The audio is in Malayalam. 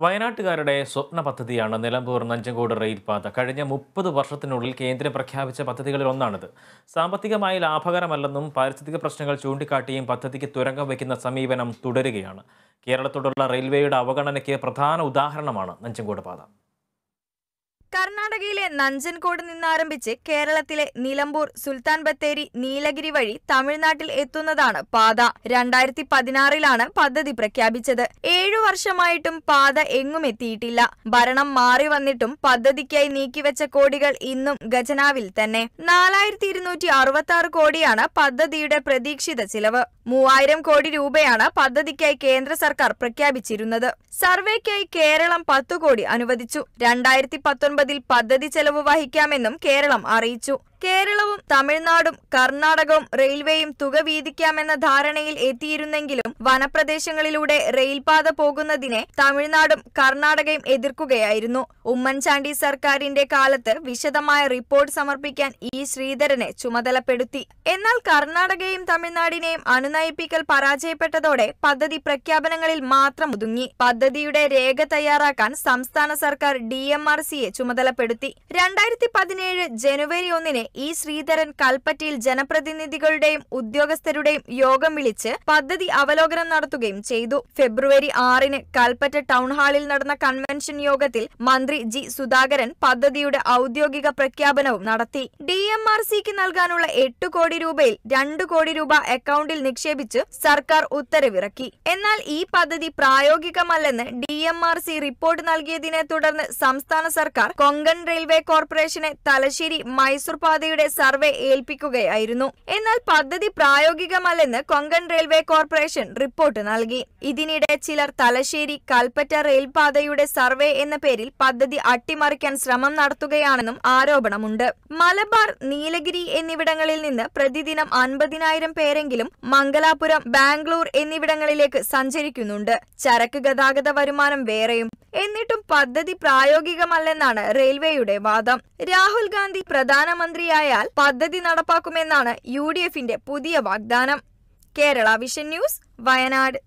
വയനാട്ടുകാരുടെ സ്വപ്ന പദ്ധതിയാണ് നിലമ്പൂർ നഞ്ചങ്കോട് റെയിൽപാത. കഴിഞ്ഞ 30 വർഷത്തിനുള്ളിൽ കേന്ദ്രം പ്രഖ്യാപിച്ച പദ്ധതികളിൽ ഒന്നാണിത്. സാമ്പത്തികമായി ലാഭകരമല്ലെന്നും പാരിസ്ഥിതിക പ്രശ്നങ്ങൾ ചൂണ്ടിക്കാട്ടിയും പദ്ധതിക്ക് തുരങ്കം വയ്ക്കുന്ന സമീപനം തുടരുകയാണ്. കേരളത്തോടുള്ള റെയിൽവേയുടെ അവഗണനയ്ക്ക് പ്രധാന ഉദാഹരണമാണ് നഞ്ചങ്കോട് പാത. കർണാടകയിലെ നഞ്ചൻകോട് നിന്നാരംഭിച്ച് കേരളത്തിലെ നിലമ്പൂർ, സുൽത്താൻ ബത്തേരി, നീലഗിരി വഴി തമിഴ്നാട്ടിൽ എത്തുന്നതാണ് പാത. 2016 പദ്ധതി പ്രഖ്യാപിച്ചത്. 7 വർഷമായിട്ടും പാത എങ്ങും എത്തിയിട്ടില്ല. ഭരണം മാറി വന്നിട്ടും പദ്ധതിക്കായി നീക്കിവെച്ച കോടികൾ ഇന്നും ഖജനാവിൽ തന്നെ. 4266 കോടിയാണ് പദ്ധതിയുടെ പ്രതീക്ഷിത ചിലവ്. 3000 കോടി രൂപയാണ് പദ്ധതിക്കായി കേന്ദ്ര സർക്കാർ പ്രഖ്യാപിച്ചിരുന്നത്. സർവേക്കായി കേരളം 10 കോടി അനുവദിച്ചു. 2019 പദ്ധതി ചെലവ് വഹിക്കാമെന്നും കേരളം അറിയിച്ചു. കേരളവും തമിഴ്നാടും കർണാടകവും റെയിൽവേയും തുക വീതിക്കാമെന്ന ധാരണയിൽ എത്തിയിരുന്നെങ്കിലും വനപ്രദേശങ്ങളിലൂടെ റെയിൽപാത പോകുന്നതിനെ തമിഴ്നാടും കർണാടകയും എതിർക്കുകയായിരുന്നു. ഉമ്മൻചാണ്ടി സർക്കാരിന്റെ കാലത്ത് വിശദമായ റിപ്പോർട്ട് സമർപ്പിക്കാൻ ഇ ശ്രീധരനെ ചുമതലപ്പെടുത്തി. എന്നാൽ കർണാടകയും തമിഴ്നാടിനെയും അനുനയിപ്പിക്കൽ പരാജയപ്പെട്ടതോടെ പദ്ധതി പ്രഖ്യാപനങ്ങളിൽ മാത്രം ഒതുങ്ങി. പദ്ധതിയുടെ രേഖ തയ്യാറാക്കാൻ സംസ്ഥാന സർക്കാർ DMRCയെ ചുമതലപ്പെടുത്തി. 2017 ജനുവരി 1 ഇ ശ്രീധരൻ കൽപ്പറ്റയിൽ ജനപ്രതിനിധികളുടെയും ഉദ്യോഗസ്ഥരുടെയും യോഗം വിളിച്ച് പദ്ധതി അവലോകനം നടത്തുകയും ചെയ്തു. ഫെബ്രുവരി 6 കൽപ്പറ്റ ടൗൺ ഹാളിൽ നടന്ന കൺവെൻഷൻ യോഗത്തിൽ മന്ത്രി ജി സുധാകരൻ പദ്ധതിയുടെ ഔദ്യോഗിക പ്രഖ്യാപനവും നടത്തി. DMRCക്ക് നൽകാനുള്ള 8 കോടി രൂപയിൽ 2 കോടി രൂപ അക്കൗണ്ടിൽ നിക്ഷേപിച്ച് സർക്കാർ ഉത്തരവിറക്കി. എന്നാൽ ഈ പദ്ധതി പ്രായോഗികമല്ലെന്ന് DMRC റിപ്പോർട്ട് നൽകിയതിനെ തുടർന്ന് സംസ്ഥാന സർക്കാർ കൊങ്കൺ റെയിൽവേ കോർപ്പറേഷനെ തലശ്ശേരി മൈസൂർ പാതയുടെ സർവേ ഏൽപ്പിക്കുകയായിരുന്നു. എന്നാൽ പദ്ധതി പ്രായോഗികമല്ലെന്ന് കൊങ്കൺ റെയിൽവേ കോർപ്പറേഷൻ റിപ്പോർട്ട് നൽകി. ഇതിനിടെ ചിലർ തലശ്ശേരി കൽപ്പറ്റ റെയിൽപാതയുടെ സർവേ എന്ന പേരിൽ പദ്ധതി അട്ടിമറിക്കാൻ ശ്രമം നടത്തുകയാണെന്നും ആരോപണമുണ്ട്. മലബാർ, നീലഗിരി എന്നിവിടങ്ങളിൽ നിന്ന് പ്രതിദിനം 50,000 പേരെങ്കിലും മംഗലാപുരം, ബാംഗ്ലൂർ എന്നിവിടങ്ങളിലേക്ക് സഞ്ചരിക്കുന്നുണ്ട്. ചരക്ക് ഗതാഗത വരുമാനം വേറെയും. എന്നിട്ടും പദ്ധതി പ്രായോഗികമല്ലെന്നാണ് റെയിൽവേയുടെ വാദം. രാഹുൽ ഗാന്ധി പ്രധാനമന്ത്രിയായാൽ പദ്ധതി നടപ്പാക്കുമെന്നാണ് UDFന്റെ പുതിയ വാഗ്ദാനം. Kerala vision news, Wayanad.